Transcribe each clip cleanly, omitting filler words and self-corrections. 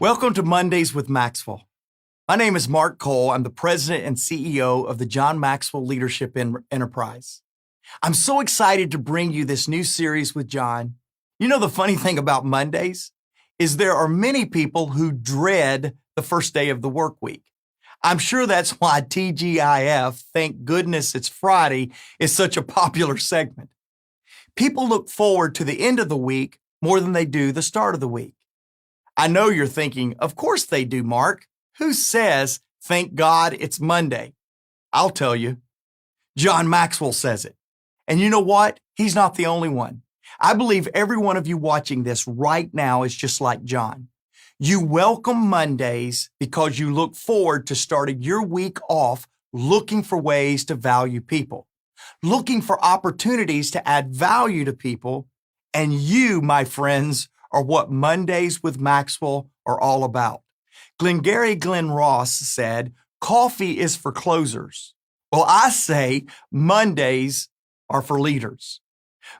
Welcome to Mondays with Maxwell. My name is Mark Cole. I'm the president and CEO of the John Maxwell Leadership Enterprise. I'm so excited to bring you this new series with John. You know, the funny thing about Mondays is there are many people who dread the first day of the work week. I'm sure that's why TGIF, Thank Goodness It's Friday, is such a popular segment. People look forward to the end of the week more than they do the start of the week. I know you're thinking, of course they do, Mark. Who says, thank God it's Monday? I'll tell you. John Maxwell says it. And you know what? He's not the only one. I believe every one of you watching this right now is just like John. You welcome Mondays because you look forward to starting your week off looking for ways to value people, looking for opportunities to add value to people. And you, my friends, are what Mondays with Maxwell are all about. Glengarry Glen Ross said, coffee is for closers. Well, I say Mondays are for leaders.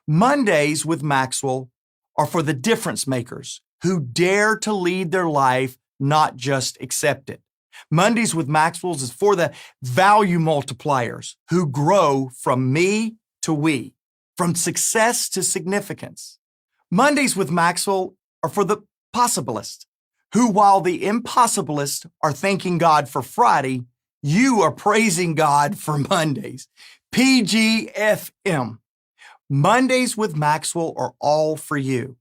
Mondays with Maxwell are for the difference makers who dare to lead their life, not just accept it. Mondays with Maxwell's is for the value multipliers who grow from me to we, from success to significance. Mondays with Maxwell are for the possibilists, who, while the impossibilists are thanking God for Friday, you are praising God for Mondays. PGFM. Mondays with Maxwell are all for you.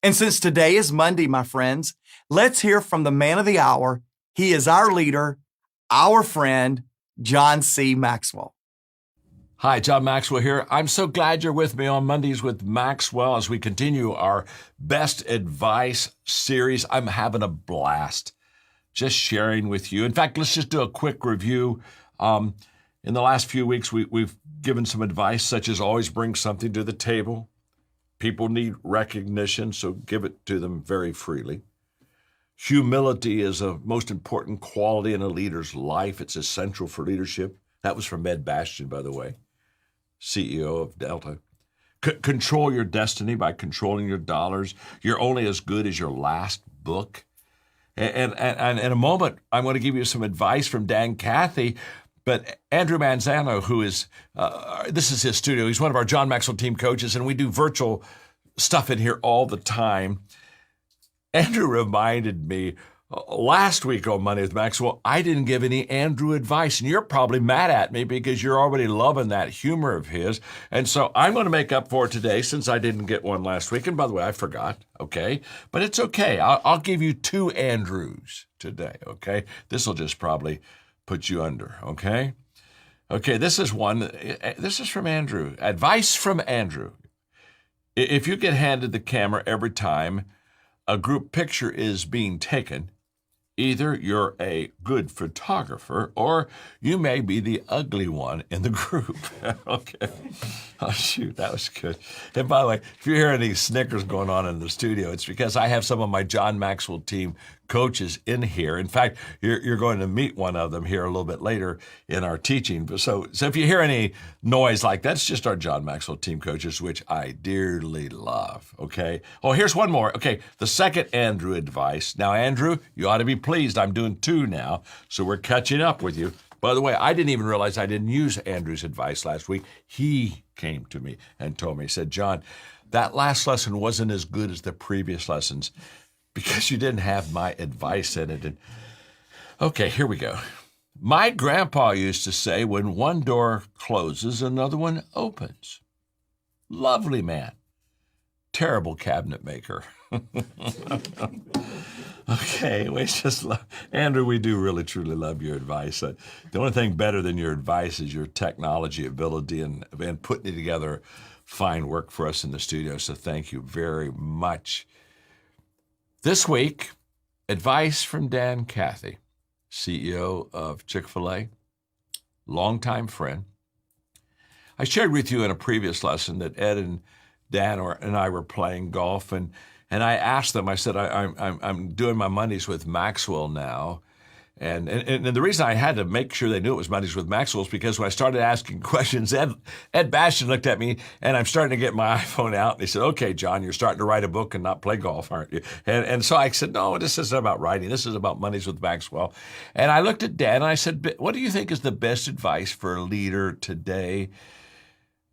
And since today is Monday, my friends, let's hear from the man of the hour. He is our leader, our friend, John C. Maxwell. Hi, John Maxwell here. I'm so glad you're with me on Mondays with Maxwell as we continue our Best Advice series. I'm having a blast just sharing with you. In fact, let's just do a quick review. In the last few weeks, we've given some advice such as always bring something to the table. People need recognition, so give it to them very freely. Humility is a most important quality in a leader's life. It's essential for leadership. That was from Ed Bastian, by the way, CEO of Delta. Control your destiny by controlling your dollars. You're only as good as your last book. And in a moment, I'm going to give you some advice from Dan Cathy. But Andrew Manzano, who is, this is his studio. He's one of our John Maxwell team coaches, and we do virtual stuff in here all the time. Andrew reminded me last week on Monday with Maxwell, I didn't give any Andrew advice, and you're probably mad at me because you're already loving that humor of his. And so I'm going to make up for it today since I didn't get one last week. And by the way, I forgot, okay? But it's okay. I'll give you two Andrews today, okay? This will just probably put you under, okay? Okay, this is one. This is from Andrew. Advice from Andrew. If you get handed the camera every time a group picture is being taken, either you're a good photographer or you may be the ugly one in the group. Okay. Oh, shoot, that was good. And by the way, if you're hearing these snickers going on in the studio, it's because I have some of my John Maxwell team coaches in here. In fact, you're going to meet one of them here a little bit later in our teaching. So if you hear any noise like that, it's just our John Maxwell team coaches, which I dearly love, okay? Oh, here's one more. Okay, the second Andrew advice. Now, Andrew, you ought to be pleased. I'm doing two now, so we're catching up with you. By the way, I didn't even realize I didn't use Andrew's advice last week. He came to me and told me, he said, John, that last lesson wasn't as good as the previous lessons because you didn't have my advice in it. And okay, here we go. My grandpa used to say, when one door closes, another one opens. Lovely man. Terrible cabinet maker. Okay, we just love, Andrew, we do really, truly love your advice. The only thing better than your advice is your technology ability and putting together fine work for us in the studio. So thank you very much. This week, advice from Dan Cathy, CEO of Chick-fil-A, longtime friend. I shared with you in a previous lesson that Ed and Dan and I were playing golf, and I asked them, I said, I'm doing my Mondays with Maxwell now, And the reason I had to make sure they knew it was Mondays with Maxwell is because when I started asking questions, Ed Bastian looked at me, and I'm starting to get my iPhone out, and he said, "Okay, John, you're starting to write a book and not play golf, aren't you?" And so I said, "No, this isn't about writing. This is about Mondays with Maxwell." And I looked at Dan, and I said, "What do you think is the best advice for a leader today?"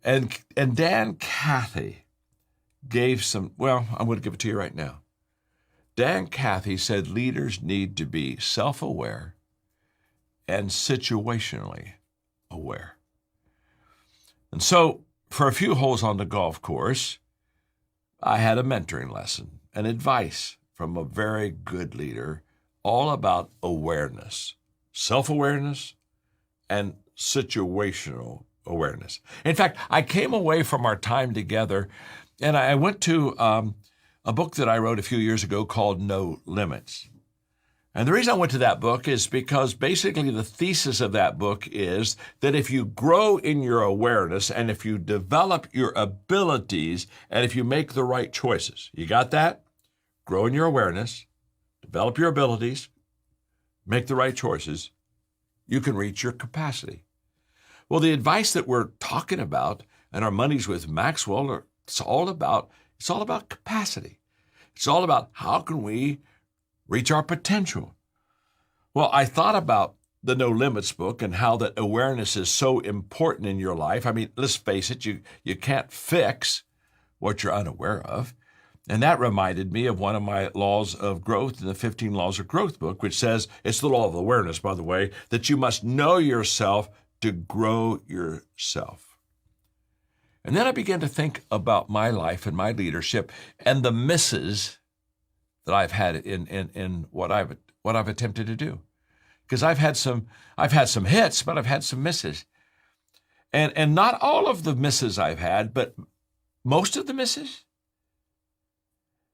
And Dan Cathy gave some, well, I'm going to give it to you right now. Dan Cathy said leaders need to be self-aware and situationally aware. And so for a few holes on the golf course, I had a mentoring lesson, an advice from a very good leader, all about awareness, self-awareness and situational awareness. In fact, I came away from our time together and I went to a book that I wrote a few years ago called No Limits. And the reason I went to that book is because basically the thesis of that book is that if you grow in your awareness and if you develop your abilities and if you make the right choices, you got that? Grow in your awareness, develop your abilities, make the right choices, you can reach your capacity. Well, the advice that we're talking about in our Mondays with Maxwell, it's all about capacity. It's all about how can we reach our potential. Well, I thought about the No Limits book and how that awareness is so important in your life. I mean, let's face it, you can't fix what you're unaware of. And that reminded me of one of my laws of growth in the 15 Laws of Growth book, which says, it's the law of awareness, by the way, that you must know yourself to grow yourself. And then I began to think about my life and my leadership and the misses that I've had in what I've attempted to do. Because I've had some hits, but I've had some misses. And not all of the misses I've had, but most of the misses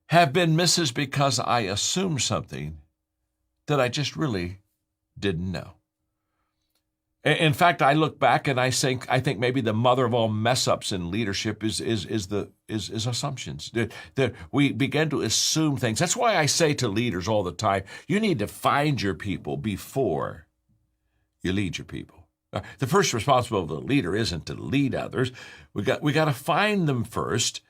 have been misses because I assumed something that I just really didn't know. In fact, I look back and I think maybe the mother of all mess ups in leadership is assumptions. That we begin to assume things. That's why I say to leaders all the time, you need to find your people before you lead your people. The first responsibility of the leader isn't to lead others. We got to find them first.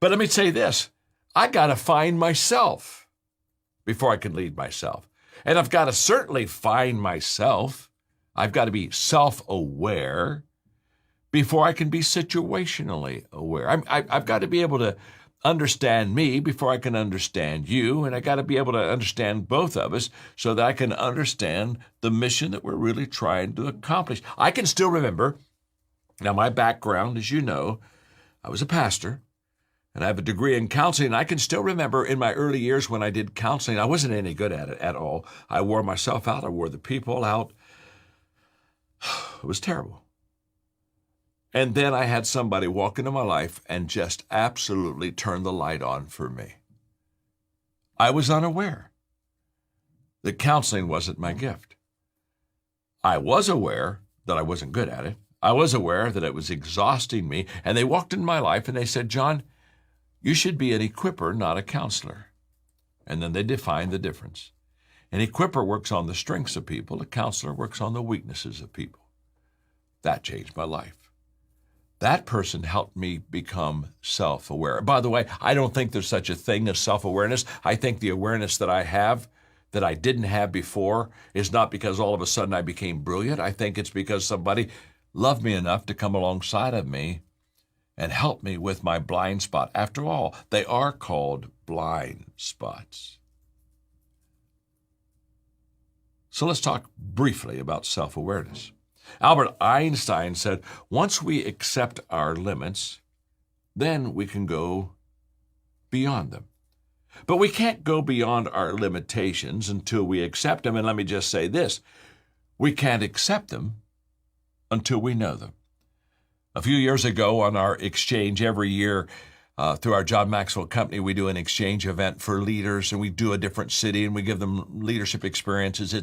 But let me say this, I got to find myself before I can lead myself. And I've got to certainly find myself. I've got to be self-aware before I can be situationally aware. I've got to be able to understand me before I can understand you, and I got to be able to understand both of us so that I can understand the mission that we're really trying to accomplish. I can still remember, now my background, as you know, I was a pastor, and I have a degree in counseling. I can still remember in my early years when I did counseling, I wasn't any good at it at all. I wore myself out. I wore the people out. It was terrible. And then I had somebody walk into my life and just absolutely turn the light on for me. I was unaware that counseling wasn't my gift. I was aware that I wasn't good at it. I was aware that it was exhausting me. And they walked into my life and they said, John, you should be an equipper, not a counselor. And then they defined the difference. An equipper works on the strengths of people. A counselor works on the weaknesses of people. That changed my life. That person helped me become self-aware. By the way, I don't think there's such a thing as self-awareness. I think the awareness that I have that I didn't have before is not because all of a sudden I became brilliant. I think it's because somebody loved me enough to come alongside of me and help me with my blind spot. After all, they are called blind spots. So let's talk briefly about self-awareness. Albert Einstein said, once we accept our limits, then we can go beyond them. But we can't go beyond our limitations until we accept them. And let me just say this, we can't accept them until we know them. A few years ago on our exchange, every year through our John Maxwell Company, we do an exchange event for leaders, and we do a different city, and we give them leadership experiences.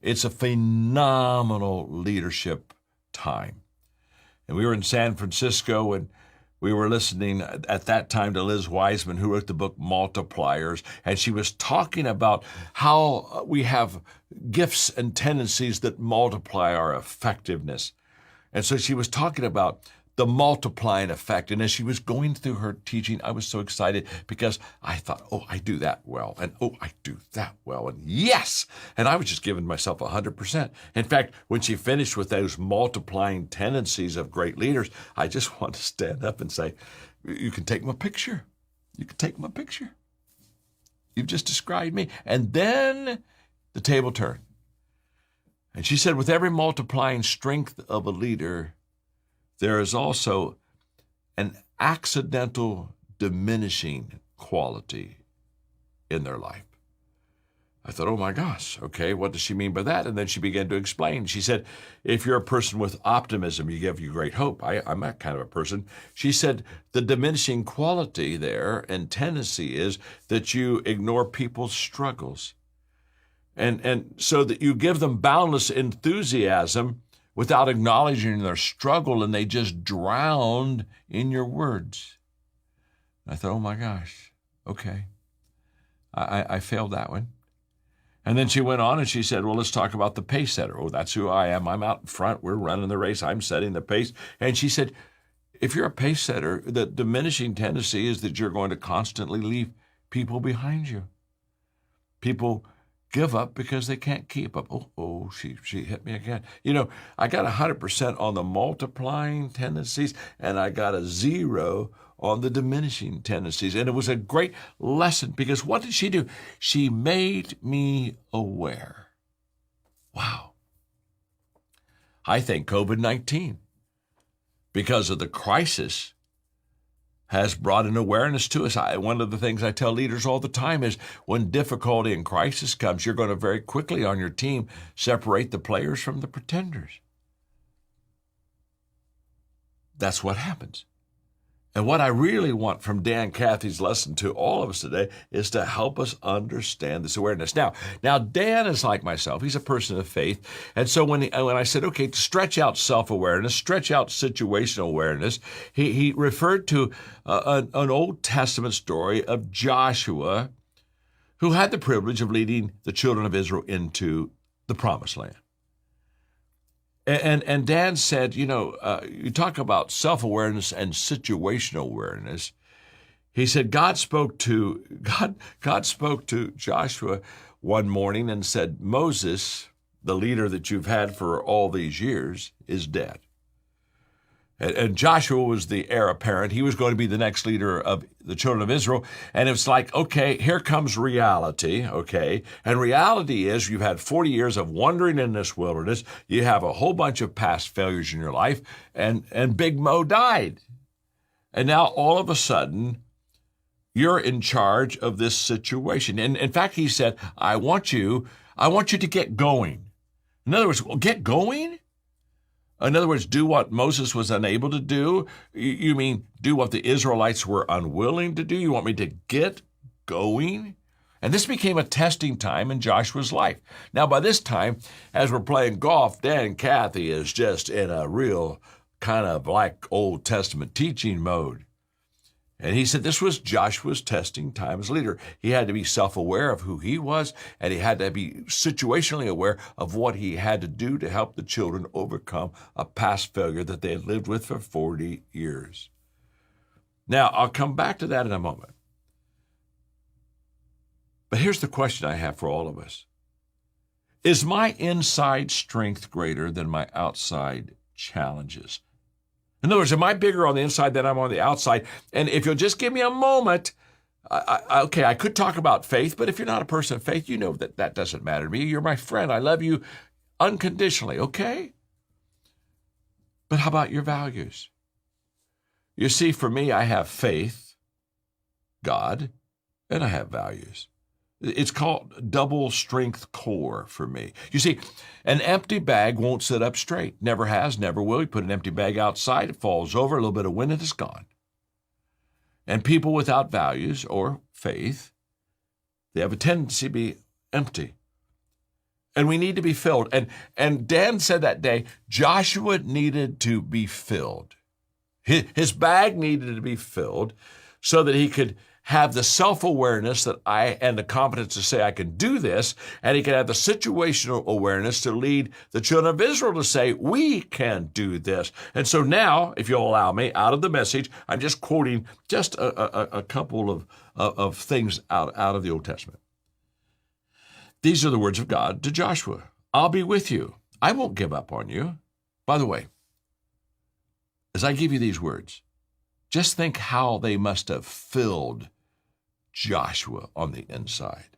It's a phenomenal leadership time. And we were in San Francisco, and We were listening at that time to Liz Wiseman, who wrote the book Multipliers, and she was talking about how we have gifts and tendencies that multiply our effectiveness. And so she was talking about the multiplying effect. And as she was going through her teaching, I was so excited because I thought, oh, I do that well. And oh, I do that well. And yes. And I was just giving myself 100%. In fact, when she finished with those multiplying tendencies of great leaders, I just want to stand up and say, you can take my picture. You can take my picture. You've just described me. And then the table turned. And she said, with every multiplying strength of a leader, there is also an accidental diminishing quality in their life. I thought, oh my gosh, okay, what does she mean by that? And then she began to explain. She said, if you're a person with optimism, you give you great hope. I'm that kind of a person. She said, the diminishing quality there and tendency is that you ignore people's struggles. And so that you give them boundless enthusiasm without acknowledging their struggle, and they just drowned in your words. I thought, oh my gosh, okay. I failed that one. And then she went on and she said, well, let's talk about the pace setter. Oh, that's who I am. I'm out in front. We're running the race. I'm setting the pace. And she said, if you're a pace setter, the diminishing tendency is that you're going to constantly leave people behind you. People give up because they can't keep up. Oh, she hit me again. You know, I got 100% on the multiplying tendencies, and I got a 0 on the diminishing tendencies. And it was a great lesson because what did she do? She made me aware. Wow. I think COVID-19, because of the crisis, has brought an awareness to us. One of the things I tell leaders all the time is when difficulty and crisis comes, you're going to very quickly on your team separate the players from the pretenders. That's what happens. And what I really want from Dan Cathy's lesson to all of us today is to help us understand this awareness. Now Dan is like myself. He's a person of faith. And so when I said, okay, to stretch out self-awareness, stretch out situational awareness, he referred to an Old Testament story of Joshua, who had the privilege of leading the children of Israel into the Promised Land. And Dan said, you talk about self-awareness and situational awareness. He said God spoke to Joshua one morning and said, Moses, the leader that you've had for all these years, is dead. And Joshua was the heir apparent. He was going to be the next leader of the children of Israel. And it's like, okay, here comes reality, okay? And reality is you've had 40 years of wandering in this wilderness. You have a whole bunch of past failures in your life. And Big Mo died. And now all of a sudden, you're in charge of this situation. And in fact, he said, I want you to get going. In other words, get going? In other words, do what Moses was unable to do? You mean do what the Israelites were unwilling to do? You want me to get going? And this became a testing time in Joshua's life. Now, by this time, as we're playing golf, Dan Cathy is just in a real kind of like Old Testament teaching mode. And he said this was Joshua's testing time as leader. He had to be self-aware of who he was, and he had to be situationally aware of what he had to do to help the children overcome a past failure that they had lived with for 40 years. Now, I'll come back to that in a moment. But here's the question I have for all of us. Is my inside strength greater than my outside challenges? In other words, am I bigger on the inside than I'm on the outside? And if you'll just give me a moment, I could talk about faith, but if you're not a person of faith, you know that doesn't matter to me. You're my friend. I love you unconditionally, okay? But how about your values? You see, for me, I have faith, God, and I have values. It's called double strength core for me. You see, an empty bag won't sit up straight. Never has, never will. You put an empty bag outside, it falls over, a little bit of wind, and it's gone. And people without values or faith, they have a tendency to be empty. And we need to be filled. And Dan said that day, Joshua needed to be filled. His bag needed to be filled so that he could have the self-awareness and the confidence to say, I can do this, and he could have the situational awareness to lead the children of Israel to say, we can do this. And so now, if you'll allow me, out of the message, I'm just quoting just a couple of things out of the Old Testament. These are the words of God to Joshua. I'll be with you. I won't give up on you. By the way, as I give you these words, just think how they must have filled Joshua on the inside.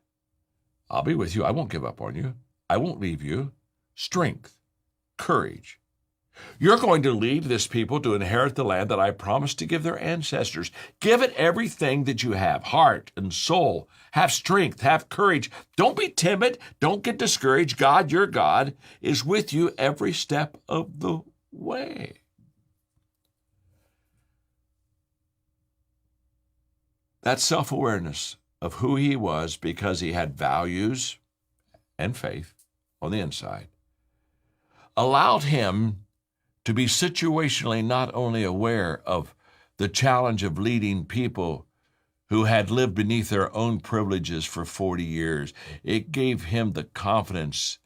I'll be with you. I won't give up on you. I won't leave you. Strength, courage. You're going to lead this people to inherit the land that I promised to give their ancestors. Give it everything that you have, heart and soul. Have strength, have courage. Don't be timid. Don't get discouraged. God, your God, is with you every step of the way. That self-awareness of who he was because he had values and faith on the inside allowed him to be situationally not only aware of the challenge of leading people who had lived beneath their own privileges for 40 years. It gave him the confidence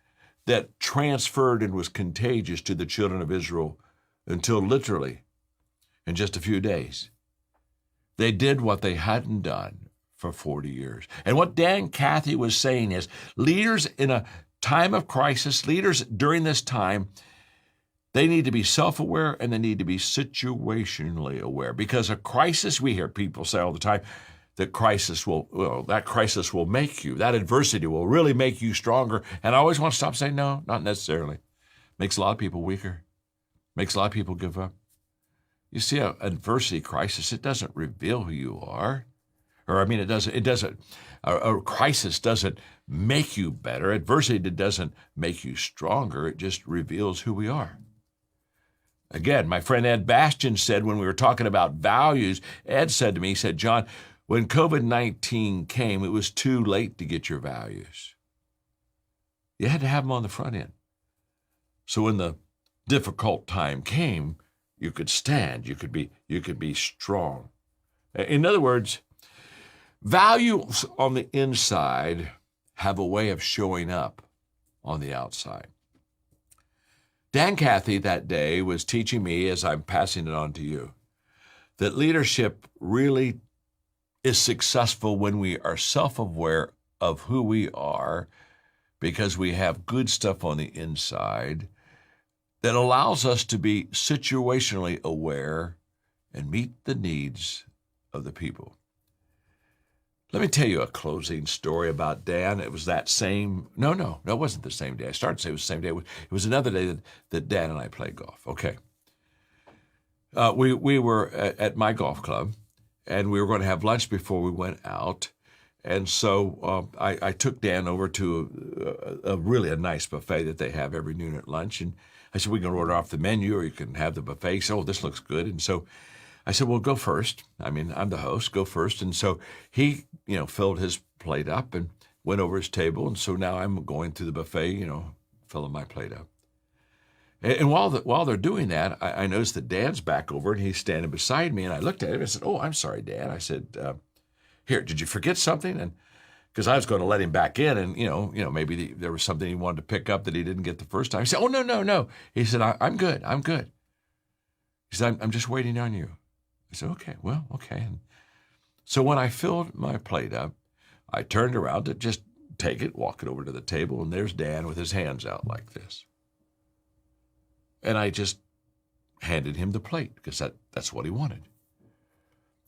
that transferred and was contagious to the children of Israel until literally in just a few days, they did what they hadn't done for 40 years. And what Dan Cathy was saying is leaders in a time of crisis, leaders during this time, they need to be self-aware and they need to be situationally aware. Because a crisis, we hear people say all the time, that crisis will make you, that adversity will really make you stronger. And I always want to stop saying, no, not necessarily. Makes a lot of people weaker. Makes a lot of people give up. You see, an adversity crisis, it doesn't reveal who you are. A crisis doesn't make you better. Adversity doesn't make you stronger. It just reveals who we are. Again, my friend Ed Bastian said when we were talking about values, Ed said to me, he said, John, when COVID-19 came, it was too late to get your values. You had to have them on the front end. So when the difficult time came, you could stand, you could be strong. In other words, values on the inside have a way of showing up on the outside. Dan Cathy that day was teaching me, as I'm passing it on to you, that leadership really is successful when we are self-aware of who we are because we have good stuff on the inside that allows us to be situationally aware and meet the needs of the people. Let me tell you a closing story about Dan. It was that same, no, it wasn't the same day. I started to say it was the same day. It was another day that Dan and I played golf. Okay. We were at my golf club, and we were going to have lunch before we went out. And so I took Dan over to a really nice buffet that they have every noon at lunch. And I said, we can order off the menu or you can have the buffet. He said, oh, this looks good. And so I said, well, go first. I mean, I'm the host, go first. And so he, filled his plate up and went over his table. And so now I'm going through the buffet, filling my plate up. And while they're doing that, I noticed that Dan's back over and he's standing beside me. And I looked at him and said, oh, I'm sorry, Dan. I said, here, did you forget something? And because I was going to let him back in and, maybe there was something he wanted to pick up that he didn't get the first time. He said, oh, no. He said, I'm good. He said, I'm just waiting on you. I said, okay. And so when I filled my plate up, I turned around to just take it, walk it over to the table, and there's Dan with his hands out like this. And I just handed him the plate because that's what he wanted.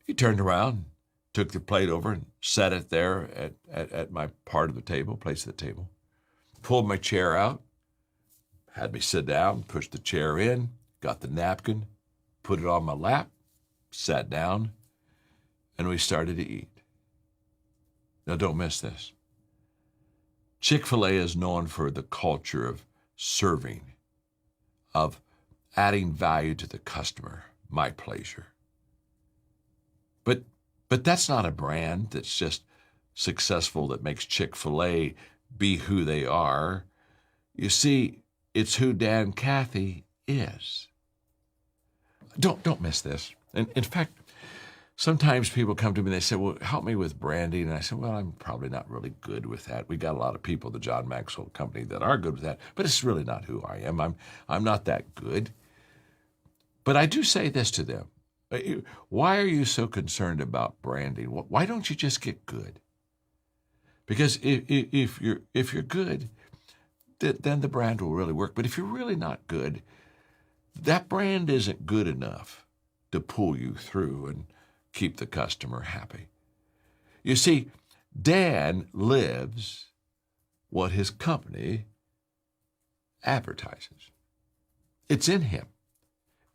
He turned around, took the plate over and set it there at my part of the table, place of the table, pulled my chair out, had me sit down, pushed the chair in, got the napkin, put it on my lap, sat down, and we started to eat. Now, don't miss this. Chick-fil-A is known for the culture of serving, of adding value to the customer, my pleasure. But that's not a brand that's just successful that makes Chick-fil-A be who they are. You see, it's who Dan Cathy is. Don't miss this. And in fact, sometimes people come to me and they say, well, help me with branding. And I say, well, I'm probably not really good with that. We got a lot of people at the John Maxwell Company that are good with that, but it's really not who I am. I'm not that good. But I do say this to them. Why are you so concerned about branding? Why don't you just get good? Because if you're good, then the brand will really work. But if you're really not good, that brand isn't good enough to pull you through and keep the customer happy. You see, Dan lives what his company advertises. It's in him.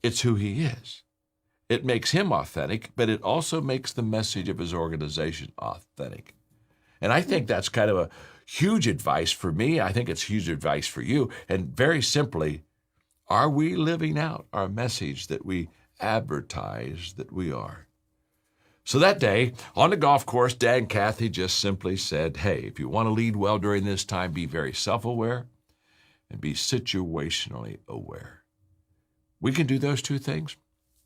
It's who he is. It makes him authentic, but it also makes the message of his organization authentic. And I think that's kind of a huge advice for me. I think it's huge advice for you. And very simply, are we living out our message that we advertise that we are? So that day, on the golf course, Dad and Kathy just simply said, hey, if you want to lead well during this time, be very self-aware and be situationally aware. We can do those two things,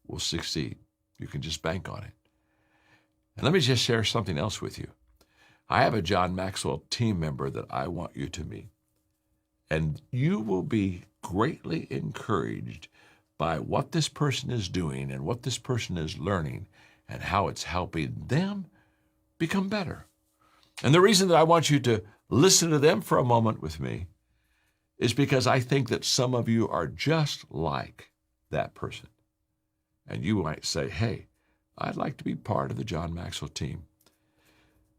we'll succeed. You can just bank on it. And let me just share something else with you. I have a John Maxwell team member that I want you to meet. And you will be greatly encouraged by what this person is doing and what this person is learning and how it's helping them become better. And the reason that I want you to listen to them for a moment with me is because I think that some of you are just like that person. And you might say, hey, I'd like to be part of the John Maxwell team.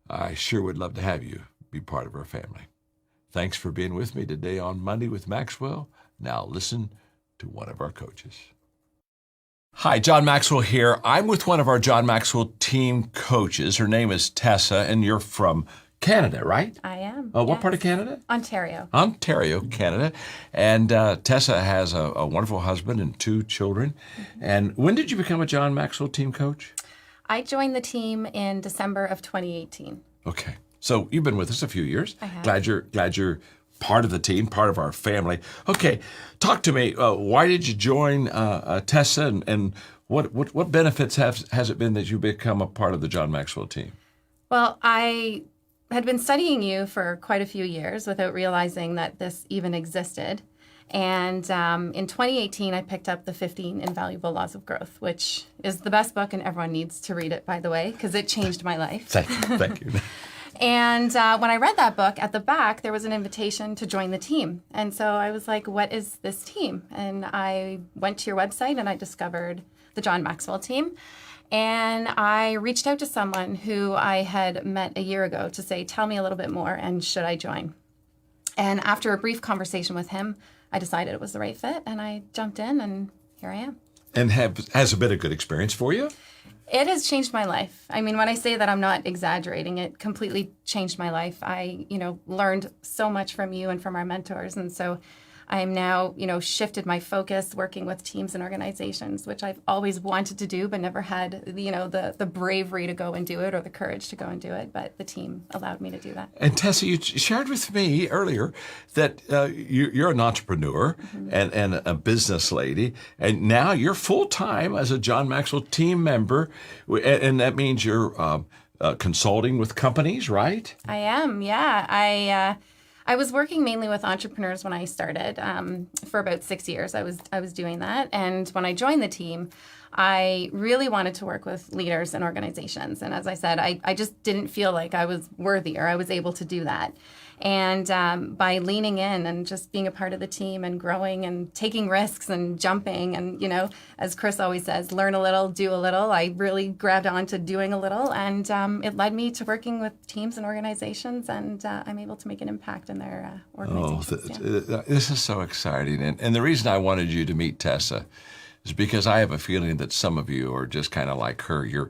I sure would love to have you be part of our family. Thanks for being with me today on Monday with Maxwell. Now listen to one of our coaches. Hi, John Maxwell here. I'm with one of our John Maxwell team coaches. Her name is Tessa, and you're from Canada, right? I am. What yes. part of Canada? Ontario. Ontario, Canada. And Tessa has a wonderful husband and 2 children. Mm-hmm. And when did you become a John Maxwell team coach? I joined the team in December of 2018. Okay. So you've been with us a few years. I have. Glad you're part of the team, part of our family. Okay, talk to me. Why did you join Tessa, and what benefits has it been that you become a part of the John Maxwell team? Well, I had been studying you for quite a few years without realizing that this even existed. And in 2018, I picked up the 15 Invaluable Laws of Growth, which is the best book, and everyone needs to read it, by the way, because it changed my life. Thank you. And when I read that book, at the back, there was an invitation to join the team. And so I was like, what is this team? And I went to your website and I discovered the John Maxwell team. And I reached out to someone who I had met a year ago to say, tell me a little bit more, and should I join? And after a brief conversation with him, I decided it was the right fit, and I jumped in, and here I am. And has it been a good experience for you? It has changed my life. I mean, when I say that, I'm not exaggerating. It completely changed my life. I, learned so much from you and from our mentors. And so I'm now, shifted my focus working with teams and organizations, which I've always wanted to do, but never had, the bravery to go and do it or the courage to go and do it. But the team allowed me to do that. And Tessa, you shared with me earlier that you're an entrepreneur and a business lady, and now you're full-time as a John Maxwell team member, and that means you're consulting with companies, right? I am, yeah. I was working mainly with entrepreneurs when I started. For about 6 years, I was doing that. And when I joined the team, I really wanted to work with leaders and organizations. And as I said, I just didn't feel like I was worthy or I was able to do that. And by leaning in and just being a part of the team and growing and taking risks and jumping and, as Chris always says, learn a little, do a little, I really grabbed on to doing a little. And it led me to working with teams and organizations, and I'm able to make an impact in their organizations. This is so exciting. And the reason I wanted you to meet Tessa is because I have a feeling that some of you are just kind of like her. You're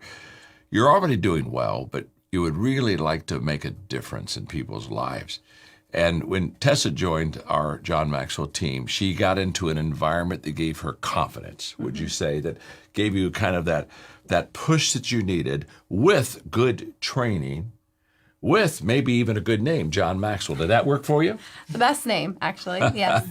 already doing well, but you would really like to make a difference in people's lives. And when Tessa joined our John Maxwell team, she got into an environment that gave her confidence, would you say, that gave you kind of that push that you needed with good training, with maybe even a good name, John Maxwell. Did that work for you? The best name, actually, yes.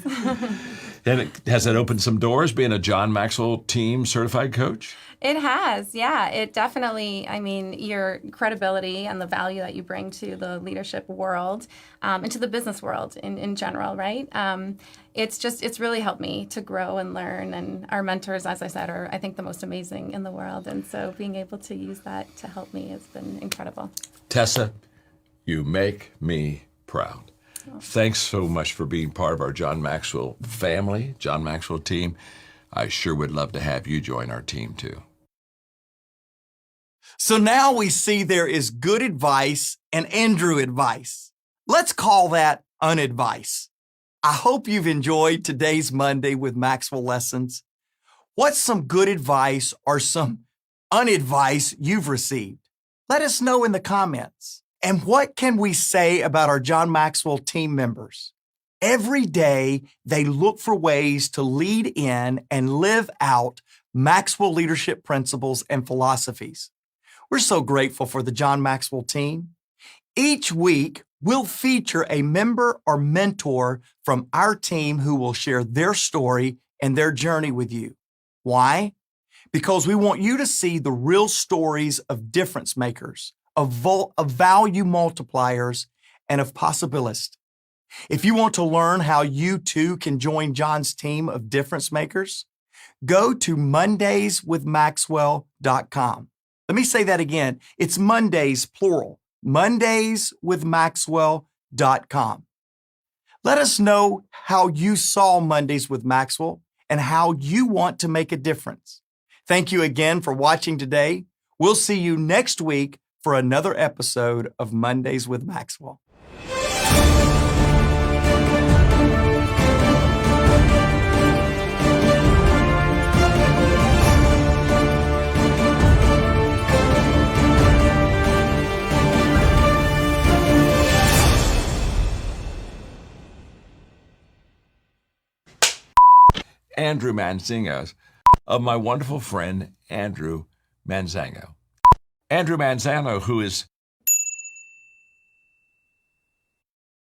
And has that opened some doors, being a John Maxwell team certified coach? It has, yeah. It definitely, I mean, your credibility and the value that you bring to the leadership world and to the business world in general, right? It's really helped me to grow and learn. And our mentors, as I said, are, I think, the most amazing in the world. And so being able to use that to help me has been incredible. Tessa, you make me proud. Thanks so much for being part of our John Maxwell family, John Maxwell team. I sure would love to have you join our team too. So now we see there is good advice and Andrew advice. Let's call that unadvice. I hope you've enjoyed today's Monday with Maxwell Lessons. What's some good advice or some unadvice you've received? Let us know in the comments. And what can we say about our John Maxwell team members? Every day, they look for ways to lead in and live out Maxwell leadership principles and philosophies. We're so grateful for the John Maxwell team. Each week, we'll feature a member or mentor from our team who will share their story and their journey with you. Why? Because we want you to see the real stories of difference makers, of value multipliers, and of possibilists. If you want to learn how you too can join John's team of difference makers, go to mondayswithmaxwell.com. Let me say that again. It's Mondays, plural, mondayswithmaxwell.com. Let us know how you saw Mondays with Maxwell and how you want to make a difference. Thank you again for watching today. We'll see you next week for another episode of Mondays with Maxwell. Andrew Manzango, of my wonderful friend, Andrew Manzango. Andrew Manzango, who is